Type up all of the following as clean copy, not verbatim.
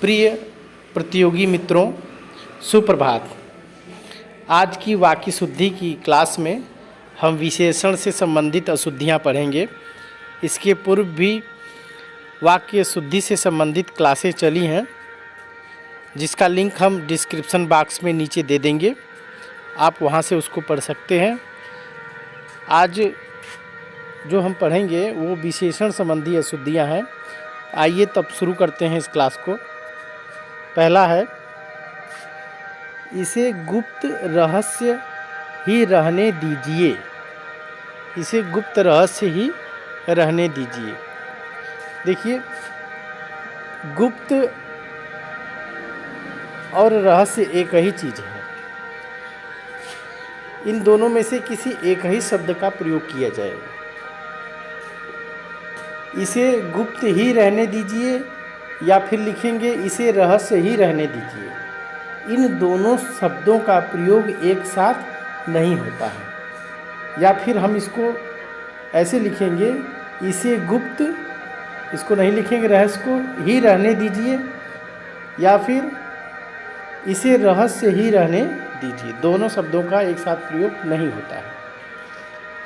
प्रिय प्रतियोगी मित्रों, सुप्रभात। आज की वाक्य शुद्धि की क्लास में हम विशेषण से संबंधित अशुद्धियाँ पढ़ेंगे। इसके पूर्व भी वाक्य शुद्धि से संबंधित क्लासें चली हैं, जिसका लिंक हम डिस्क्रिप्शन बॉक्स में नीचे दे देंगे। आप वहां से उसको पढ़ सकते हैं। आज जो हम पढ़ेंगे वो विशेषण संबंधी अशुद्धियाँ हैं। आइए तब शुरू करते हैं इस क्लास को। पहला है, इसे गुप्त रहस्य ही रहने दीजिए। इसे गुप्त रहस्य ही रहने दीजिए। देखिए, गुप्त और रहस्य एक ही चीज़ है। इन दोनों में से किसी एक ही शब्द का प्रयोग किया जाएगा। इसे गुप्त ही रहने दीजिए या फिर लिखेंगे इसे रहस्य ही रहने दीजिए। इन दोनों शब्दों का प्रयोग एक साथ नहीं होता है। या फिर हम इसको ऐसे लिखेंगे, इसे गुप्त, इसको नहीं लिखेंगे रहस्य को, ही रहने दीजिए, या फिर इसे रहस्य ही रहने दीजिए। दोनों शब्दों का एक साथ प्रयोग नहीं होता है।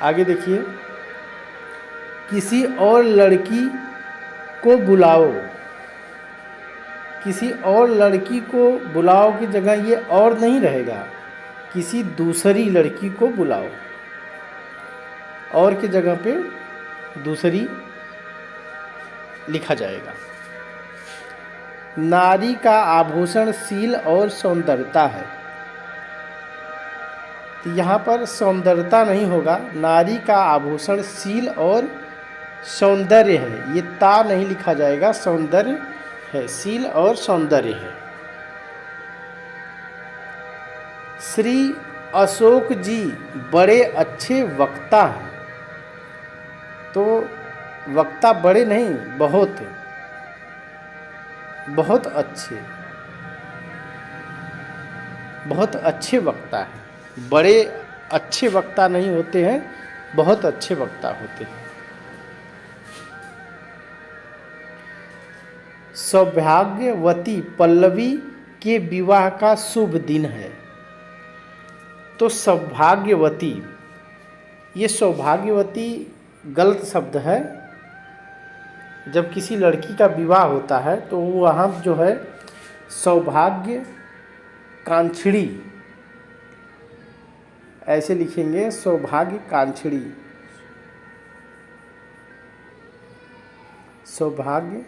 आगे देखिए, किसी और लड़की को बुलाओ। किसी और लड़की को बुलाओ की जगह ये और नहीं रहेगा, किसी दूसरी लड़की को बुलाओ। और की जगह पे दूसरी लिखा जाएगा। नारी का आभूषण शील और सौंदर्यता है, तो यहाँ पर सौंदर्यता नहीं होगा। नारी का आभूषण शील और सौंदर्य है, ये ता नहीं लिखा जाएगा, सौंदर्य है, शील और सौंदर्य है। श्री अशोक जी बड़े अच्छे वक्ता हैं। तो वक्ता बड़े नहीं, बहुत बहुत अच्छे, बहुत अच्छे वक्ता हैं। बड़े अच्छे वक्ता नहीं होते हैं, बहुत अच्छे वक्ता होते हैं। सौभाग्यवती पल्लवी के विवाह का शुभ दिन है। तो सौभाग्यवती, ये सौभाग्यवती गलत शब्द है। जब किसी लड़की का विवाह होता है तो वहाँ जो है सौभाग्य कांक्षिणी ऐसे लिखेंगे, सौभाग्य कांक्षिणी, सौभाग्य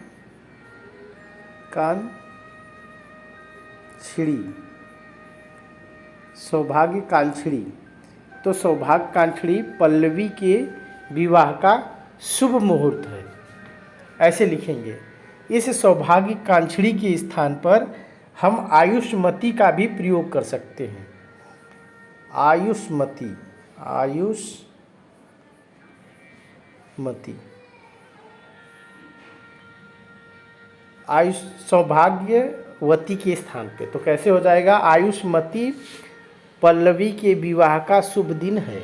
कांक्षिणी, सौभाग्य कांक्षिणी। तो सौभाग्य कांक्षिणी पल्लवी के विवाह का शुभ मुहूर्त है, ऐसे लिखेंगे। इस सौभाग्य कांक्षिणी के स्थान पर हम आयुष्मती का भी प्रयोग कर सकते हैं। आयुष्मती, आयुष्मती, आयुष सौभाग्यवती के स्थान पे। तो कैसे हो जाएगा, आयुष्मती पल्लवी के विवाह का शुभ दिन है।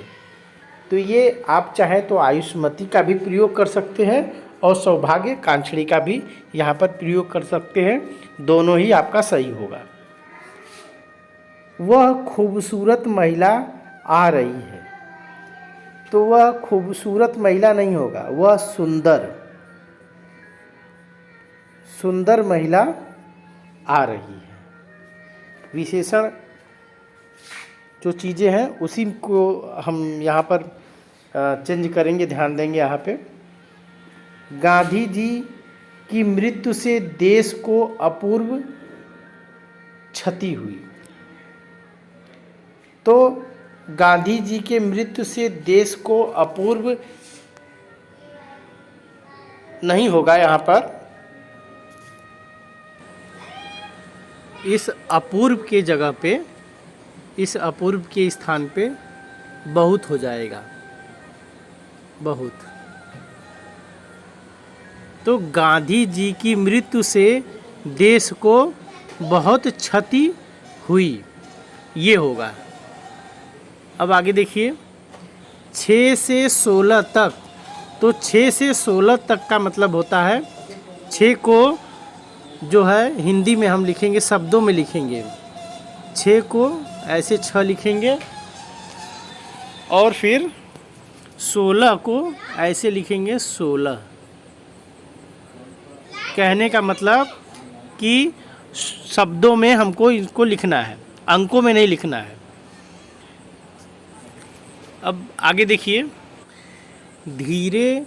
तो ये आप चाहें तो आयुष्मती का भी प्रयोग कर सकते हैं और सौभाग्य कांक्षिणी का भी यहाँ पर प्रयोग कर सकते हैं। दोनों ही आपका सही होगा। वह खूबसूरत महिला आ रही है। तो वह खूबसूरत महिला नहीं होगा, वह सुंदर, सुंदर महिला आ रही है। विशेषण जो चीज़ें हैं उसी को हम यहाँ पर चेंज करेंगे, ध्यान देंगे। यहाँ पे गांधी जी की मृत्यु से देश को अपूर्व क्षति हुई। तो गांधी जी के मृत्यु से देश को अपूर्व नहीं होगा, यहाँ पर इस अपूर्व के जगह पे, इस अपूर्व के स्थान पे बहुत हो जाएगा, बहुत। तो गांधी जी की मृत्यु से देश को बहुत क्षति हुई, ये होगा। अब आगे देखिए, 6 से 16 तक। तो 6 से 16 तक का मतलब होता है 6 को जो है हिंदी में हम लिखेंगे, शब्दों में लिखेंगे। 6 को ऐसे 6 लिखेंगे और फिर 16 को ऐसे लिखेंगे 16। कहने का मतलब कि शब्दों में हमको इसको लिखना है, अंकों में नहीं लिखना है। अब आगे देखिए, धीरे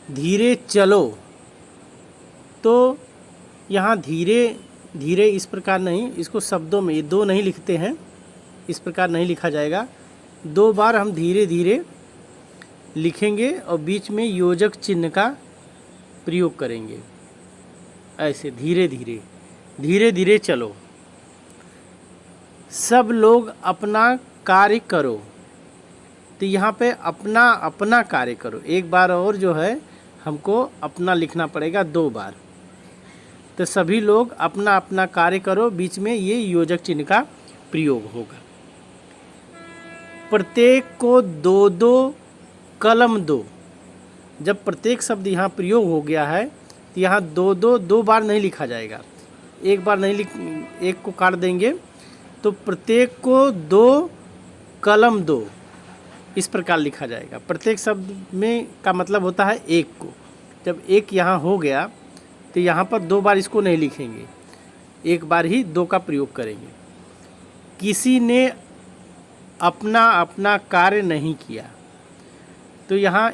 धीरे चलो। तो यहाँ धीरे धीरे इस प्रकार नहीं, इसको शब्दों में, ये 2 नहीं लिखते हैं, इस प्रकार नहीं लिखा जाएगा। 2 बार हम धीरे धीरे लिखेंगे और बीच में योजक चिन्ह का प्रयोग करेंगे। ऐसे धीरे धीरे, धीरे धीरे चलो। सब लोग अपना कार्य करो। तो यहाँ पे अपना अपना कार्य करो, एक बार और जो है हमको अपना लिखना पड़ेगा 2 बार। तो सभी लोग अपना अपना कार्य करो, बीच में ये योजक चिन्ह का प्रयोग होगा। प्रत्येक को 2-2 कलम दो। जब प्रत्येक शब्द यहाँ प्रयोग हो गया है तो यहाँ 2 बार नहीं लिखा जाएगा, एक बार नहीं एक को काट देंगे। तो प्रत्येक को 2 कलम दो, इस प्रकार लिखा जाएगा। प्रत्येक शब्द में का मतलब होता है 1 को। जब 1 यहाँ हो गया तो यहाँ पर 2 बार इसको नहीं लिखेंगे, एक बार ही 2 का प्रयोग करेंगे। किसी ने अपना अपना कार्य नहीं किया। तो यहाँ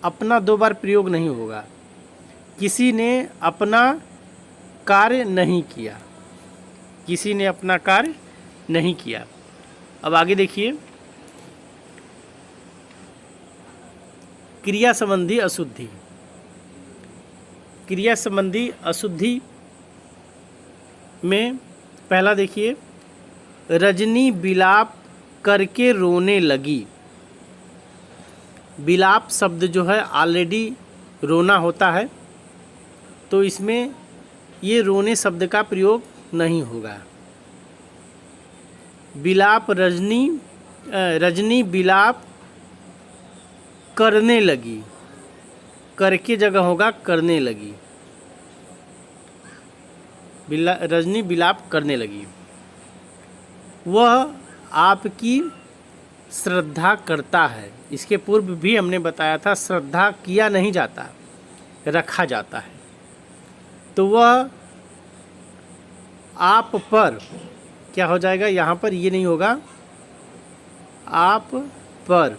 अपना 2 बार प्रयोग नहीं होगा। किसी ने अपना कार्य नहीं किया, किसी ने अपना कार्य नहीं किया। अब आगे देखिए, क्रिया संबंधी अशुद्धि। क्रिया संबंधी अशुद्धि में पहला देखिए, रजनी विलाप करके रोने लगी। विलाप शब्द जो है ऑलरेडी रोना होता है, तो इसमें ये रोने शब्द का प्रयोग नहीं होगा। विलाप, रजनी विलाप करने लगी, करके जगह होगा करने लगी। रजनी विलाप करने लगी। वह आपकी श्रद्धा करता है। इसके पूर्व भी हमने बताया था, श्रद्धा किया नहीं जाता, रखा जाता है। तो वह आप पर क्या हो जाएगा, यहाँ पर ये नहीं होगा, आप पर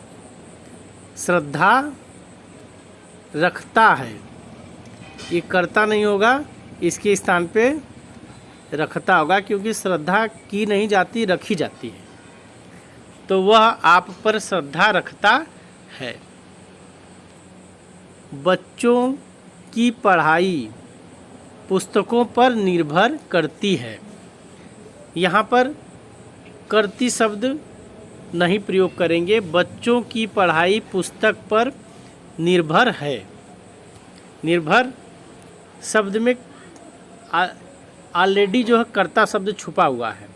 श्रद्धा रखता है। ये करता नहीं होगा, इसके स्थान पे रखता होगा, क्योंकि श्रद्धा की नहीं जाती, रखी जाती है। तो वह आप पर श्रद्धा रखता है। बच्चों की पढ़ाई पुस्तकों पर निर्भर करती है। यहाँ पर करती शब्द नहीं प्रयोग करेंगे। बच्चों की पढ़ाई पुस्तक पर निर्भर है। निर्भर शब्द में ऑलरेडी जो है कर्ता शब्द छुपा हुआ है,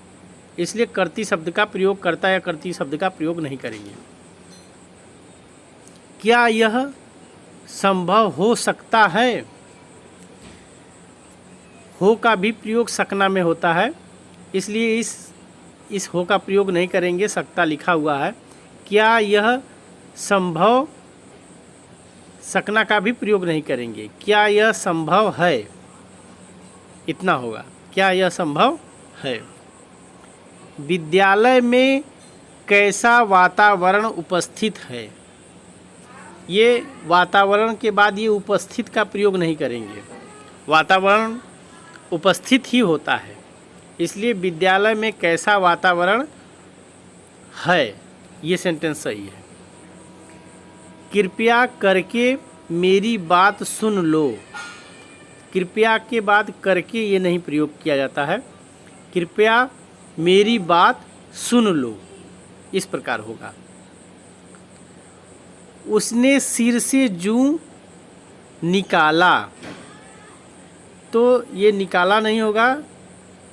इसलिए करती शब्द का प्रयोग, करता या करती शब्द का प्रयोग नहीं करेंगे। क्या यह संभव हो सकता है? हो का भी प्रयोग सकना में होता है, इसलिए इस हो का प्रयोग नहीं करेंगे, सकता लिखा हुआ है। क्या यह संभव, सकना का भी प्रयोग नहीं करेंगे। क्या यह संभव है, इतना होगा, क्या यह संभव है। विद्यालय में कैसा वातावरण उपस्थित है। ये वातावरण के बाद ये उपस्थित का प्रयोग नहीं करेंगे, वातावरण उपस्थित ही होता है, इसलिए विद्यालय में कैसा वातावरण है, ये सेंटेंस सही है। कृपया करके मेरी बात सुन लो। कृपया के बाद करके ये नहीं प्रयोग किया जाता है। कृपया मेरी बात सुन लो, इस प्रकार होगा। उसने सिर से जूं निकाला, तो ये निकाला नहीं होगा,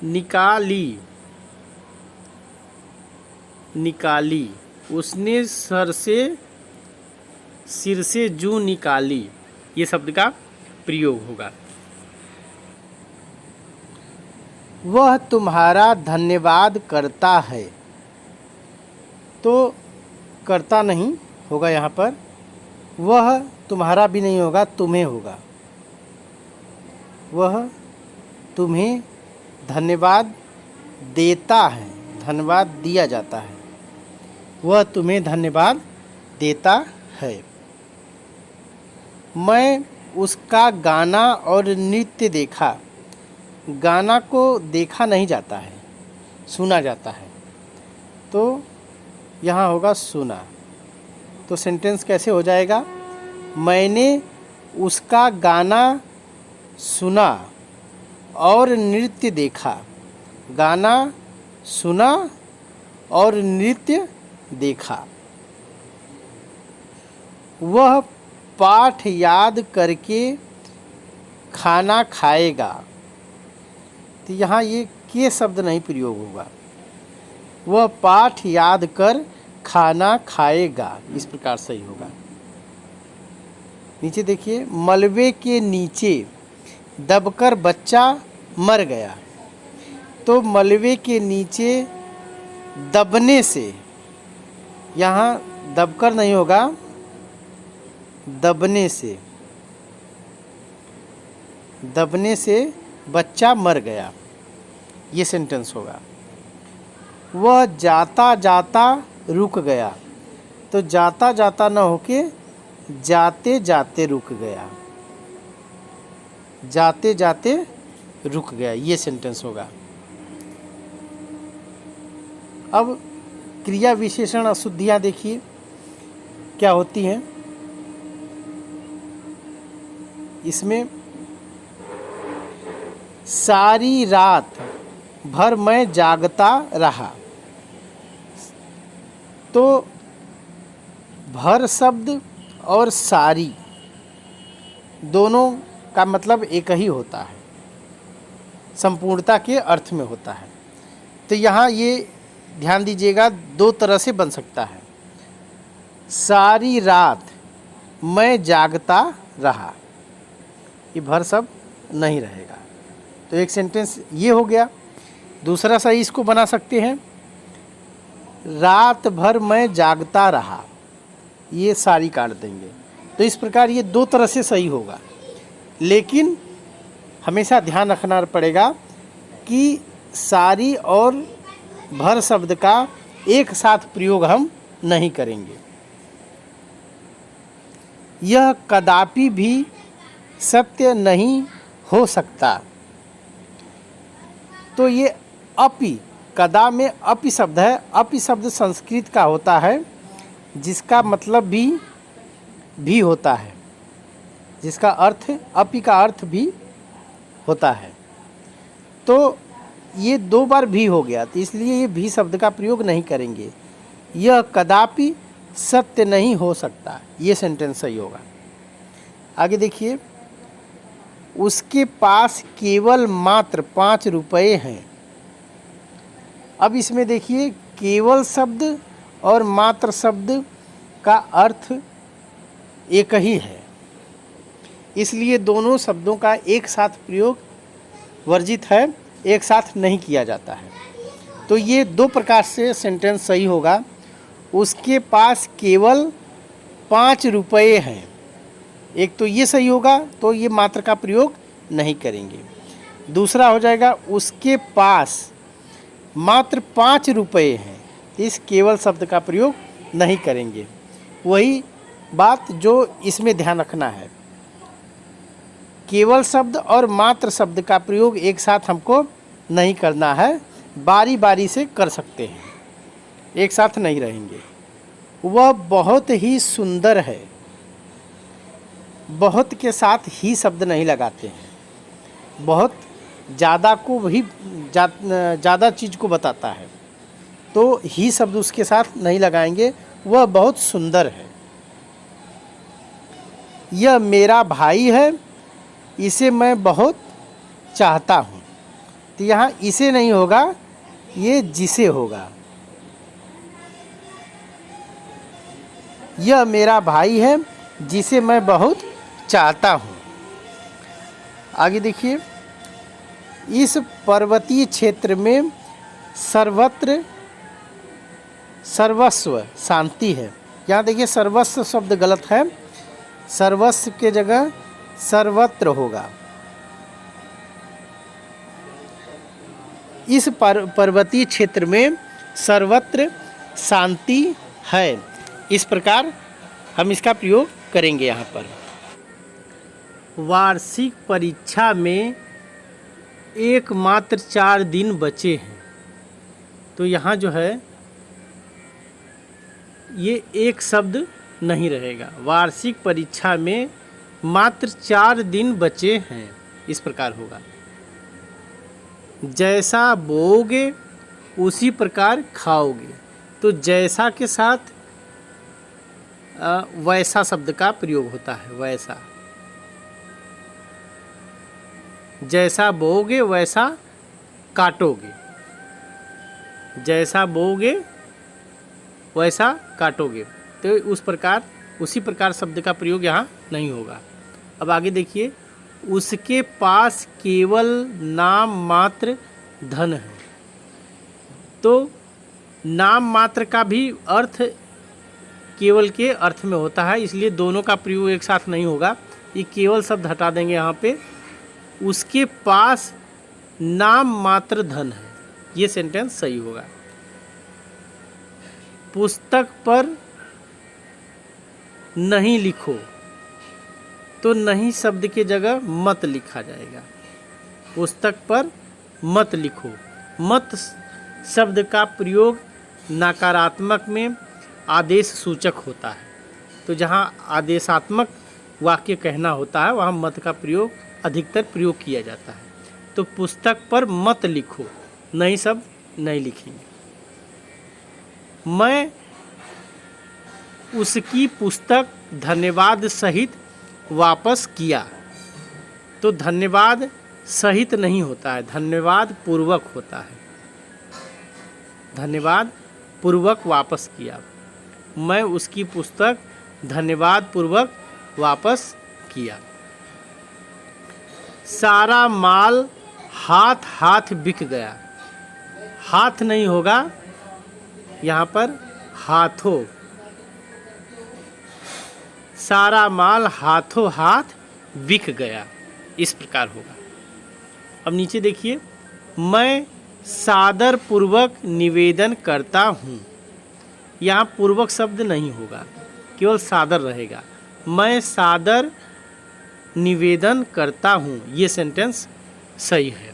निकाली, निकाली। उसने सिर से जूं निकाली, ये शब्द का प्रयोग होगा। वह तुम्हारा धन्यवाद करता है। तो करता नहीं होगा यहाँ पर, वह तुम्हारा भी नहीं होगा, तुम्हें होगा। वह तुम्हें धन्यवाद देता है, धन्यवाद दिया जाता है। वह तुम्हें धन्यवाद देता है। मैं उसका गाना और नृत्य देखा। गाना को देखा नहीं जाता है, सुना जाता है। तो यहाँ होगा सुना। तो सेंटेंस कैसे हो जाएगा? मैंने उसका गाना सुना और नृत्य देखा। गाना सुना और नृत्य देखा। वह पाठ याद करके खाना खाएगा। तो यहाँ ये के शब्द नहीं प्रयोग होगा। वह पाठ याद कर खाना खाएगा, इस प्रकार सही होगा। नीचे देखिए, मलबे के नीचे दबकर बच्चा मर गया। तो मलबे के नीचे दबने से, यहाँ दबकर नहीं होगा, दबने से, दबने से बच्चा मर गया, ये सेंटेंस होगा। वह जाता जाता रुक गया। तो जाता जाता न होके जाते जाते रुक गया। जाते जाते रुक गया, ये सेंटेंस होगा। अब क्रिया विशेषण अशुद्धियाँ देखिए क्या होती हैं। इसमें सारी रात भर मैं जागता रहा। तो भर शब्द और सारी दोनों का मतलब एक ही होता है, संपूर्णता के अर्थ में होता है। तो यहाँ ये ध्यान दीजिएगा, दो तरह से बन सकता है। सारी रात मैं जागता रहा, ये भर शब्द नहीं रहेगा। तो एक सेंटेंस ये हो गया। दूसरा सही इसको बना सकते हैं, रात भर मैं जागता रहा, ये सारी काट देंगे। तो इस प्रकार ये दो तरह से सही होगा। लेकिन हमेशा ध्यान रखना पड़ेगा कि सारी और भर शब्द का एक साथ प्रयोग हम नहीं करेंगे। यह कदापि भी सत्य नहीं हो सकता। तो ये अपि, कदा में अपि शब्द है। अपि शब्द संस्कृत का होता है, जिसका मतलब भी होता है, जिसका अर्थ, अपि का अर्थ भी होता है। तो ये दो बार भी हो गया, तो इसलिए ये भी शब्द का प्रयोग नहीं करेंगे। यह कदापि सत्य नहीं हो सकता, ये सेंटेंस सही होगा। आगे देखिए, उसके पास केवल मात्र 5 रुपये हैं। अब इसमें देखिए, केवल शब्द और मात्र शब्द का अर्थ एक ही है, इसलिए दोनों शब्दों का एक साथ प्रयोग वर्जित है, एक साथ नहीं किया जाता है। तो ये दो प्रकार से सेंटेंस सही होगा। उसके पास केवल 5 रुपये हैं, एक तो ये सही होगा, तो ये मात्र का प्रयोग नहीं करेंगे। दूसरा हो जाएगा, उसके पास मात्र 5 रुपये हैं, इस केवल शब्द का प्रयोग नहीं करेंगे। वही बात जो इसमें ध्यान रखना है, केवल शब्द और मात्र शब्द का प्रयोग एक साथ हमको नहीं करना है, बारी बारी से कर सकते हैं, एक साथ नहीं रहेंगे। वह बहुत ही सुंदर है, बहुत के साथ ही शब्द नहीं लगाते हैं। बहुत ज़्यादा को भी ज़्यादा चीज़ को बताता है, तो ही शब्द उसके साथ नहीं लगाएंगे। वह बहुत सुंदर है। यह मेरा भाई है, इसे मैं बहुत चाहता हूँ। तो यहाँ इसे नहीं होगा, ये जिसे होगा। यह मेरा भाई है, जिसे मैं बहुत चाहता हूँ। आगे देखिए, इस पर्वतीय क्षेत्र में सर्वत्र सर्वस्व शांति है। यहाँ देखिए सर्वस्व शब्द गलत है, सर्वस्व के जगह सर्वत्र होगा। इस पर्वतीय क्षेत्र में सर्वत्र शांति है। इस प्रकार हम इसका प्रयोग करेंगे। यहाँ पर वार्षिक परीक्षा में एकमात्र 4 दिन बचे हैं, तो यहाँ जो है ये एक शब्द नहीं रहेगा। वार्षिक परीक्षा में मात्र 4 दिन बचे हैं, इस प्रकार होगा। जैसा बोओगे उसी प्रकार खाओगे, तो जैसा के साथ वैसा शब्द का प्रयोग होता है। वैसा, जैसा बोओगे वैसा काटोगे, जैसा बोओगे वैसा काटोगे, तो उस प्रकार उसी प्रकार शब्द का प्रयोग यहाँ नहीं होगा। अब आगे देखिए, उसके पास केवल नाम मात्र धन है। तो नाम मात्र का भी अर्थ केवल के अर्थ में होता है, इसलिए दोनों का प्रयोग एक साथ नहीं होगा। ये केवल शब्द हटा देंगे यहाँ पे। उसके पास नाम मात्र धन है, ये सेंटेंस सही होगा। पुस्तक पर नहीं लिखो, तो नहीं शब्द के जगह मत लिखा जाएगा। पुस्तक पर मत लिखो। मत शब्द का प्रयोग नकारात्मक में आदेश सूचक होता है, तो जहाँ आदेशात्मक वाक्य कहना होता है वहाँ मत का प्रयोग अधिकतर प्रयोग किया जाता है। तो पुस्तक पर मत लिखो, नहीं शब्द नहीं लिखेंगे। मैं उसकी पुस्तक धन्यवाद सहित वापस किया, तो धन्यवाद सहित नहीं होता है, धन्यवाद पूर्वक होता है। धन्यवाद पूर्वक वापस किया। मैं उसकी पुस्तक धन्यवाद पूर्वक वापस किया। सारा माल हाथ हाथ बिक गया, हाथ नहीं होगा यहाँ पर, हाथों। सारा माल हाथों हाथ बिक गया, इस प्रकार होगा। अब नीचे देखिए, मैं सादर पूर्वक निवेदन करता हूँ। यहाँ पूर्वक शब्द नहीं होगा, केवल सादर रहेगा। मैं सादर निवेदन करता हूँ, ये सेंटेंस सही है।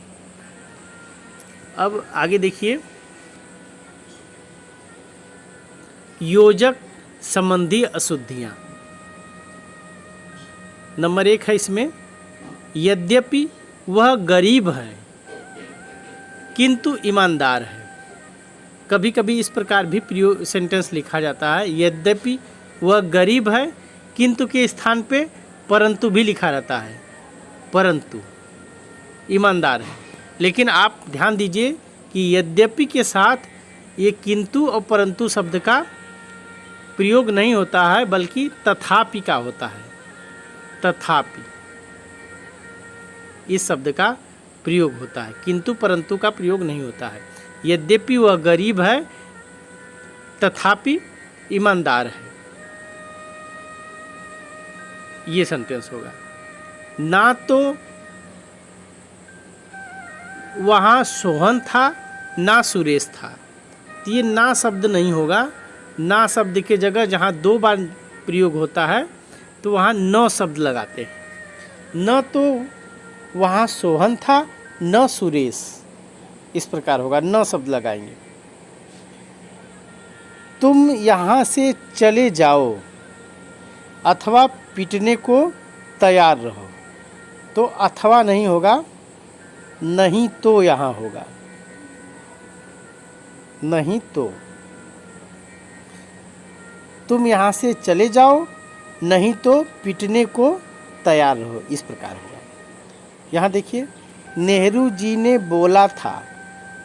अब आगे देखिए, योजक संबंधी अशुद्धियाँ। नंबर 1 है इसमें, यद्यपि वह गरीब है किंतु ईमानदार है। कभी कभी इस प्रकार भी प्रयोग सेंटेंस लिखा जाता है, यद्यपि वह गरीब है किंतु के स्थान पे परंतु भी लिखा रहता है, परंतु ईमानदार है। लेकिन आप ध्यान दीजिए कि यद्यपि के साथ ये किंतु और परंतु शब्द का प्रयोग नहीं होता है, बल्कि तथापि का होता है। तथापि इस शब्द का प्रयोग होता है, किंतु परंतु का प्रयोग नहीं होता है। यद्यपि वह गरीब है तथापि ईमानदार है, ये सेंटेंस होगा। ना तो वहाँ सोहन था ना सुरेश था, तो ये ना शब्द नहीं होगा। ना शब्द के जगह जहाँ 2 बार प्रयोग होता है तो वहाँ न शब्द लगाते हैं। न तो वहाँ सोहन था न सुरेश, इस प्रकार होगा, न शब्द लगाएंगे। तुम यहाँ से चले जाओ अथवा पीटने को तैयार रहो, तो अथवा नहीं होगा, नहीं तो यहाँ होगा, नहीं तो। तुम यहाँ से चले जाओ नहीं तो पीटने को तैयार रहो, इस प्रकार होगा। यहाँ देखिए, नेहरू जी ने बोला था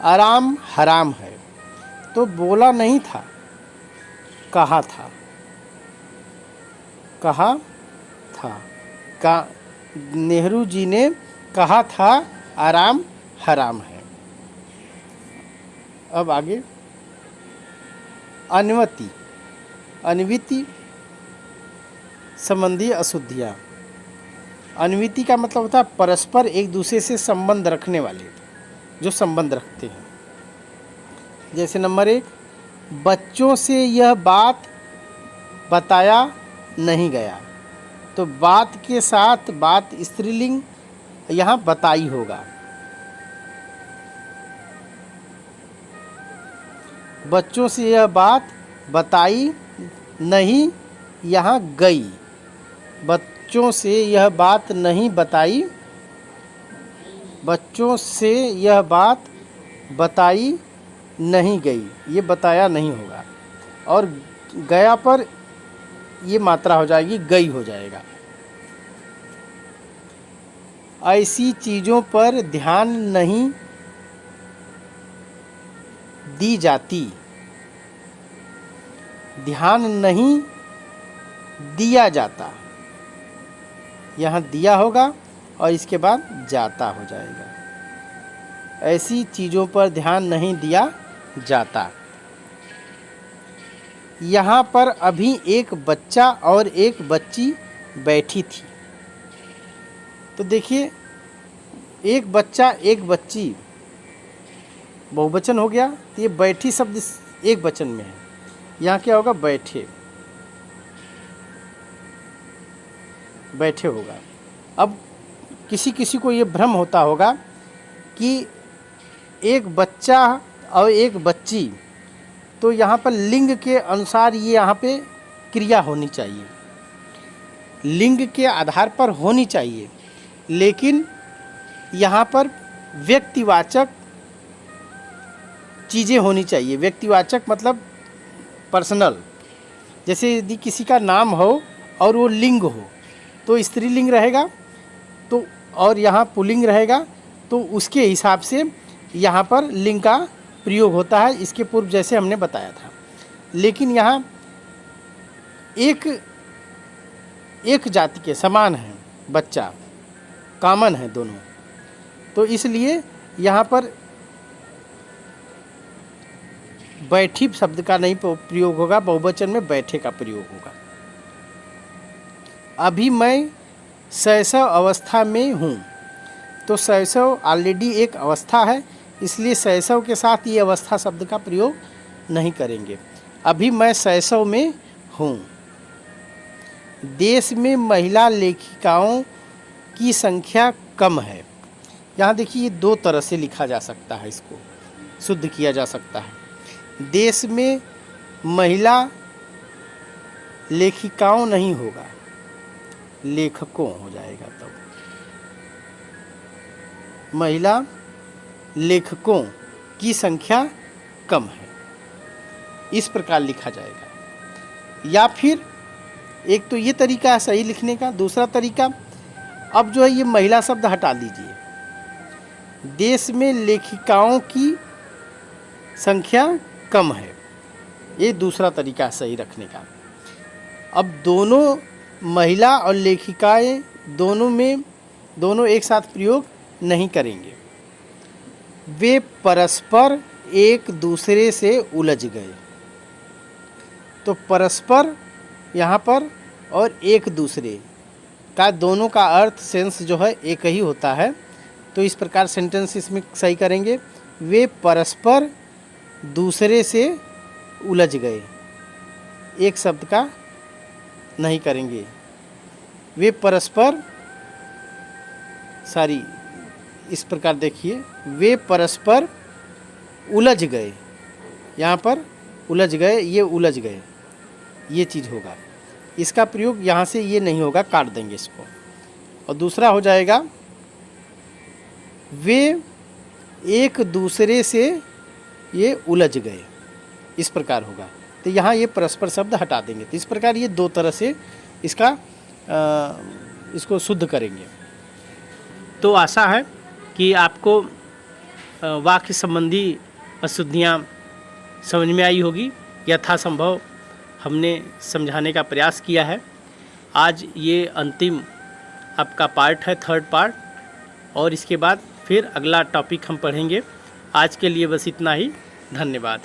आराम हराम है, तो बोला नहीं था, कहा था, कहा था। नेहरू जी ने कहा था आराम हराम है। अब आगे अन्वति, अन्विति संबंधी अशुद्धियाँ। अन्विति का मतलब होता है परस्पर एक दूसरे से संबंध रखने वाले, जो संबंध रखते हैं। जैसे नंबर 1, बच्चों से यह बात बताया नहीं गया, तो बात के साथ बात स्त्रीलिंग यहाँ बताई होगा। बच्चों से यह बात बताई नहीं, यहाँ गई। बच्चों से यह बात नहीं बताई, बच्चों से यह बात बताई नहीं गई, ये बताया नहीं होगा। और गया पर ये मात्रा हो जाएगी, गई हो जाएगा। ऐसी चीज़ों पर ध्यान नहीं दी जाती, ध्यान नहीं दिया जाता, यहाँ दिया होगा और इसके बाद जाता हो जाएगा। ऐसी चीज़ों पर ध्यान नहीं दिया जाता। यहाँ पर अभी एक बच्चा और एक बच्ची बैठी थी, तो देखिए एक बच्चा एक बच्ची बहुवचन हो गया, तो ये बैठी शब्द एक वचन में है। यहाँ क्या होगा, बैठे, बैठे होगा। अब किसी किसी को ये भ्रम होता होगा कि एक बच्चा और एक बच्ची, तो यहाँ पर लिंग के अनुसार ये यहाँ पे क्रिया होनी चाहिए, लिंग के आधार पर होनी चाहिए, लेकिन यहाँ पर व्यक्तिवाचक चीज़ें होनी चाहिए। व्यक्तिवाचक मतलब पर्सनल। जैसे यदि किसी का नाम हो और वो लिंग हो तो स्त्रीलिंग रहेगा, तो और यहाँ पुल्लिंग रहेगा, तो उसके हिसाब से यहाँ पर लिंग का प्रयोग होता है, इसके पूर्व जैसे हमने बताया था। लेकिन यहाँ एक जाति के समान हैं, बच्चा कॉमन है दोनों, तो इसलिए यहाँ पर बैठी शब्द का नहीं प्रयोग होगा, बहुवचन में बैठे का प्रयोग होगा। अभी मैं शैशव अवस्था में हूँ, तो शैशव ऑलरेडी एक अवस्था है, इसलिए शैशव के साथ ये अवस्था शब्द का प्रयोग नहीं करेंगे। अभी मैं शैशव में हूँ। देश में महिला लेखिकाओं की संख्या कम है। यहाँ देखिए दो तरह से लिखा जा सकता है, इसको शुद्ध किया जा सकता है। देश में महिला लेखिकाओं नहीं होगा, लेखकों हो जाएगा। तब महिला लेखकों की संख्या कम है, इस प्रकार लिखा जाएगा। या फिर एक तो ये तरीका है सही लिखने का। दूसरा तरीका, अब जो है ये महिला शब्द हटा दीजिए, देश में लेखिकाओं की संख्या कम है, ये दूसरा तरीका है सही रखने का। अब दोनों महिला और लेखिकाएं दोनों एक साथ प्रयोग नहीं करेंगे। वे परस्पर एक दूसरे से उलझ गए, तो परस्पर यहाँ पर और एक दूसरे का दोनों का अर्थ सेंस जो है एक ही होता है, तो इस प्रकार सेंटेंस इसमें सही करेंगे। वे परस्पर दूसरे से उलझ गए, एक शब्द का नहीं करेंगे। वे परस्पर इस प्रकार देखिए, वे परस्पर उलझ गए, यहाँ पर उलझ गए, ये उलझ गए, ये चीज़ होगा। इसका प्रयोग यहाँ से ये नहीं होगा, काट देंगे इसको। और दूसरा हो जाएगा, वे एक दूसरे से ये उलझ गए, इस प्रकार होगा। तो यहाँ ये परस्पर शब्द हटा देंगे। तो इस प्रकार ये दो तरह से इसको शुद्ध करेंगे। तो आशा है कि आपको वाक्य संबंधी अशुद्धियाँ समझ में आई होगी। यथासंभव हमने समझाने का प्रयास किया है। आज ये अंतिम आपका पार्ट है, थर्ड पार्ट, और इसके बाद फिर अगला टॉपिक हम पढ़ेंगे। आज के लिए बस इतना ही। धन्यवाद।